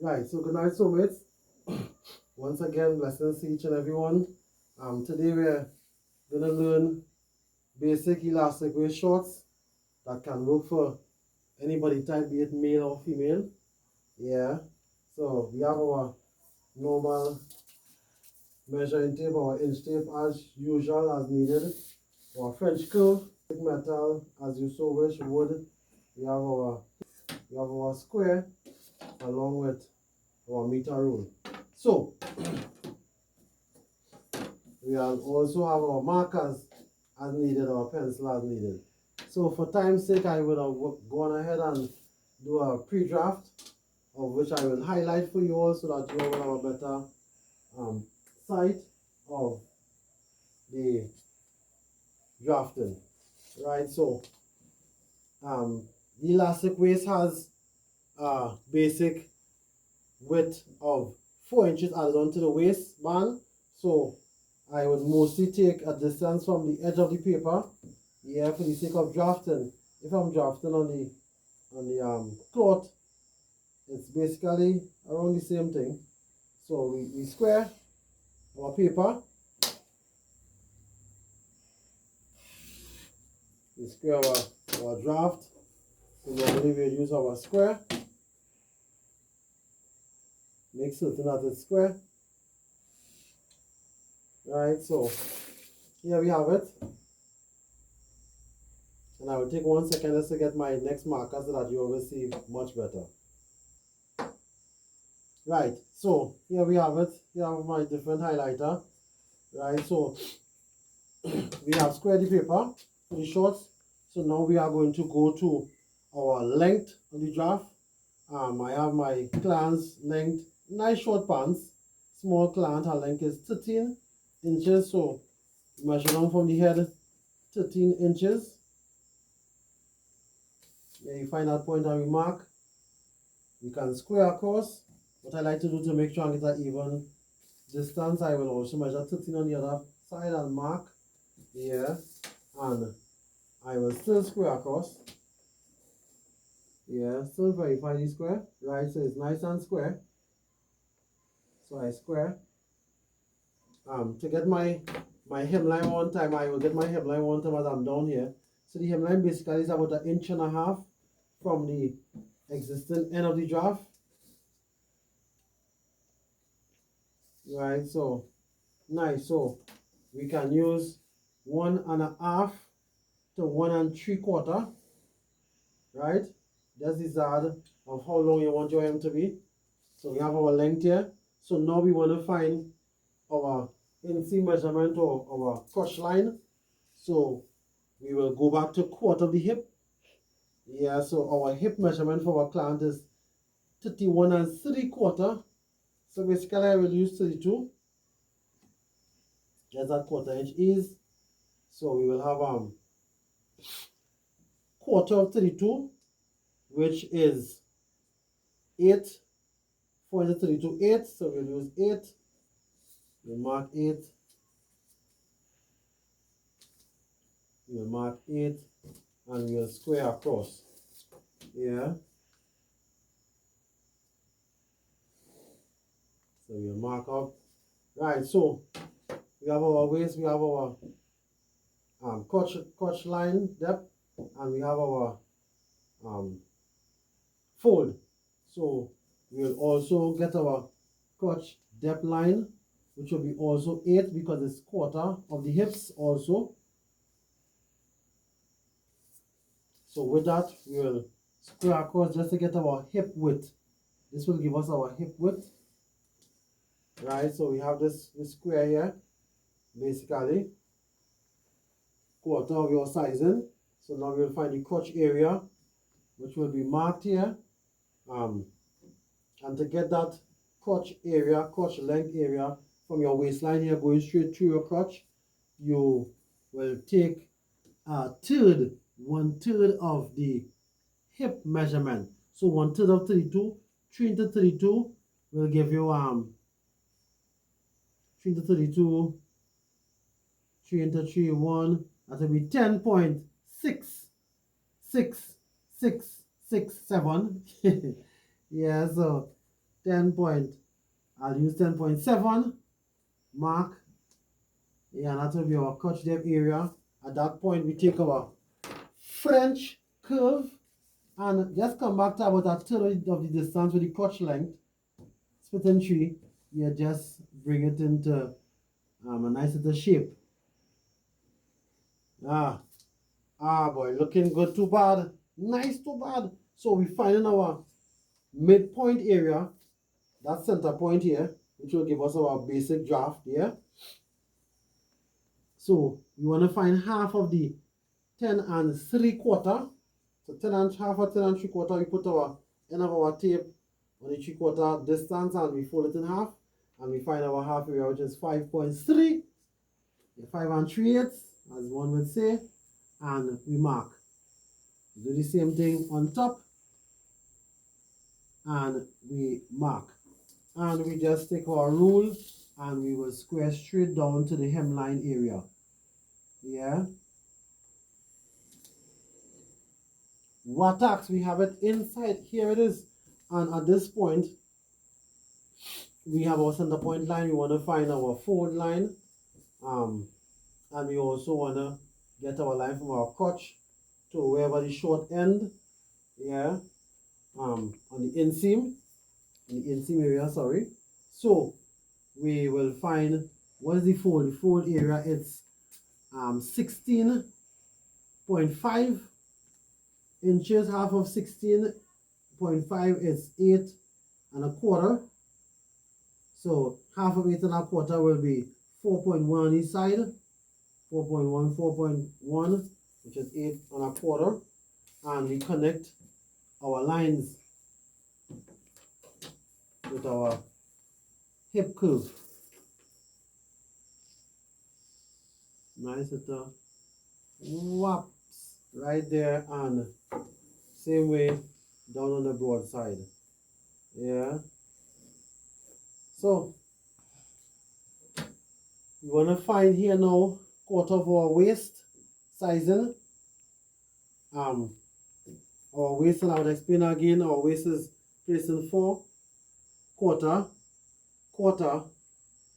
Right, so good night, soulmates. Once again, blessings to each and everyone. Today we're gonna learn basic elastic waist shorts that can work for anybody type, be it male or female. Yeah. So we have our normal measuring tape, our inch tape as usual, as needed. Our French curve, metal, as you so wish, wood. We have our square along with our meter rule. So we also have our markers as needed, our pencil as needed. So for time's sake, I would have gone ahead and do a pre-draft of which I will highlight for you all so that you all will have a better sight of the drafting. Right, so the elastic waist has a basic width of 4 inches added onto the waistband. So I would mostly take a distance from the edge of the paper, yeah, for the sake of drafting. If I'm drafting on the cloth, it's basically around the same thing. So we square our paper, we square our draft. So normally we use our square. Make certain that it's square. Right, so here we have it. And I will take 1 second just to get my next marker so that you will see much better. Right, so here we have it. Here I have my different highlighter. Right, so we have squared the paper for the shorts. So now we are going to go to our length of the draft. I have my client's length, nice short pants. Small client, her length is 13 inches. So measure down from the head, 13 inches. Then you find that point and we mark. You can square across. What I like to do to make sure I get an even distance, I will also measure 13 on the other side and mark here. And I will still square across. Yeah, still verify the square. Right, so it's nice and square. So I square. To get my hemline one time, I will get my hemline one time as I'm down here. So the hemline basically is about 1.5 inches from the existing end of the draft. Right, so nice. So we can use 1.5 to 1 3/4. Right, that's the zard of how long you want your hem to be. So we have our length here. So now we want to find our inseam measurement or our crotch line. So we will go back to quarter of the hip. Yeah, so our hip measurement for our client is 31 3/4. So basically I will use 32. That's that quarter inch is. So we will have quarter of 32, which is 8. 4 into 32, 8. So we'll use 8. We'll mark 8. We'll mark 8 and we'll square across. Yeah. So we'll mark up. Right, so we have our waist, we have our crotch line depth, and we have our fold. So we'll also get our crotch depth line, which will be also 8 because it's quarter of the hips also. So with that, we'll square across just to get our hip width. This will give us our hip width. Right, so we have this square here, basically quarter of your sizing. So now we'll find the crotch area, which will be marked here. And to get that crotch area, crotch length area from your waistline here going straight through your crotch, you will take 1/3 of the hip measurement. So 1/3 of 32, 3 into 32 will give you 3 into 32, 3 into 3, 1, that will be 10.6667. Yeah, so I'll use 10.7 mark. Yeah, that will be our crotch depth area. At that point, we take our French curve and just come back to about a third of the distance with the crotch length. Split in three. Yeah, just bring it into a nice little shape. Boy, looking good. Too bad. Nice, too bad. So we find our midpoint area, that center point here, which will give us our basic draft here. So you want to find half of the 10 3/4. So 10 and half or 10 3/4, we put our end of our tape on the 3/4 distance and we fold it in half. And we find our half area, which is 5.3. 5 3/8, as one would say. And we mark. Do the same thing on top. And we mark. And we just take our rule and we will square straight down to the hemline area. Yeah. Wattacks, we have it inside. Here it is. And at this point, we have our center point line. We want to find our fold line. And we also want to get our line from our crotch to wherever the short end. Yeah. On the inseam. In the inseam area, sorry. So we will find what is the fold? The fold area, it's 16.5 inches. Half of 16.5 is 8 1/4. So half of 8 1/4 will be 4.1 on each side. 4.1, 4.1, which is 8 1/4. And we connect our lines with our hip curve. Nice little whaps right there, and same way down on the broad side. Yeah. So we want to find here now quarter of our waist sizing. Our waist, and I will explain again, our waist is placed in 4, quarter, quarter,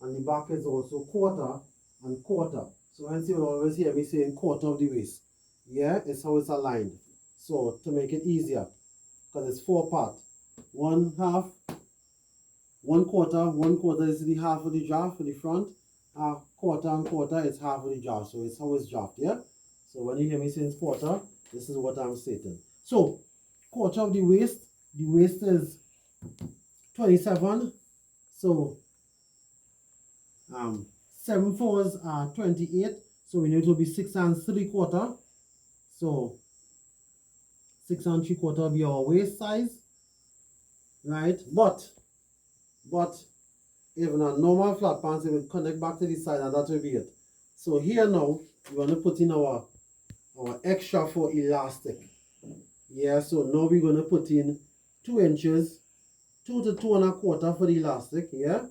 and the back is also quarter and quarter. So hence you will always hear me saying quarter of the waist. Yeah, it's how it's aligned. So to make it easier, because it's 4 part. 1/2, 1/4 is the half of the draft for the front. Quarter and quarter is half of the draft. So it's how it's draft, yeah? So when you hear me saying quarter, this is what I'm stating. So quarter of the waist is 27. So 7 4s are 28. So we need to be 6 3/4. So 6 3/4 will be our waist size, right? But even a normal flat pants, it will connect back to the side, and that will be it. So here now, we want to put in our extra for elastic. Yeah, so now we're going to put in 2 inches, 2 to 2 1/4 for the elastic. Yeah.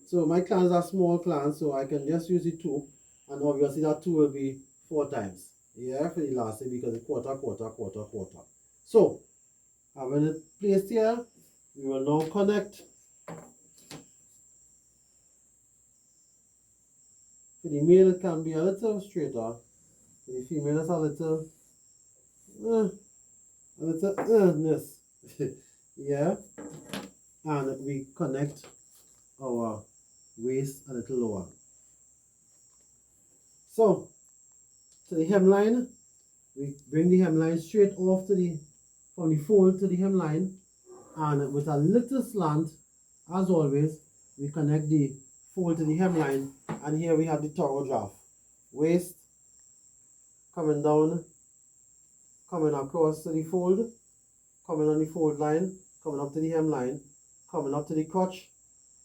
So my clans are small clans, so I can just use the 2, and obviously that 2 will be 4 times. Yeah, for the elastic, because it's quarter, quarter, quarter, quarter. So having it placed here, we will now connect. For the male, it can be a little straighter. For the female, it's a little yeah. And we connect our waist a little lower. So to the hemline, we bring the hemline straight off from the fold to the hemline, and with a little slant, as always, we connect the fold to the hemline, and here we have the Toro draft. Waist coming down, coming across to the fold, coming on the fold line, coming up to the hemline, coming up to the crotch,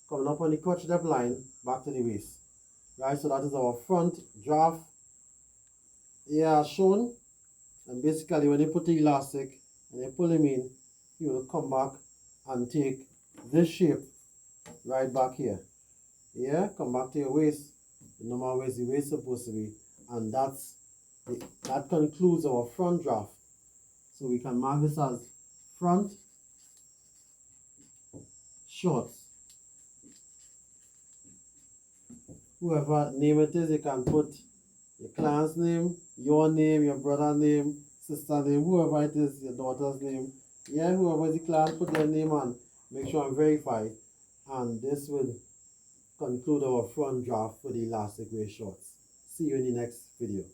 coming up on the crotch depth line, back to the waist. Right, so that is our front draft. Yeah, shown. And basically when you put the elastic and you pull him in, he will come back and take this shape right back here. Yeah, come back to your waist. The normal waist, the waist is supposed to be. And that concludes our front draft. So we can mark this as front shorts. Whoever name it is, you can put your client's name, your name, your brother's name, sister name, whoever it is, your daughter's name. Yeah, whoever is the client, put their name and make sure I'm verified. And this will conclude our front draft for the elastic waist shorts. See you in the next video.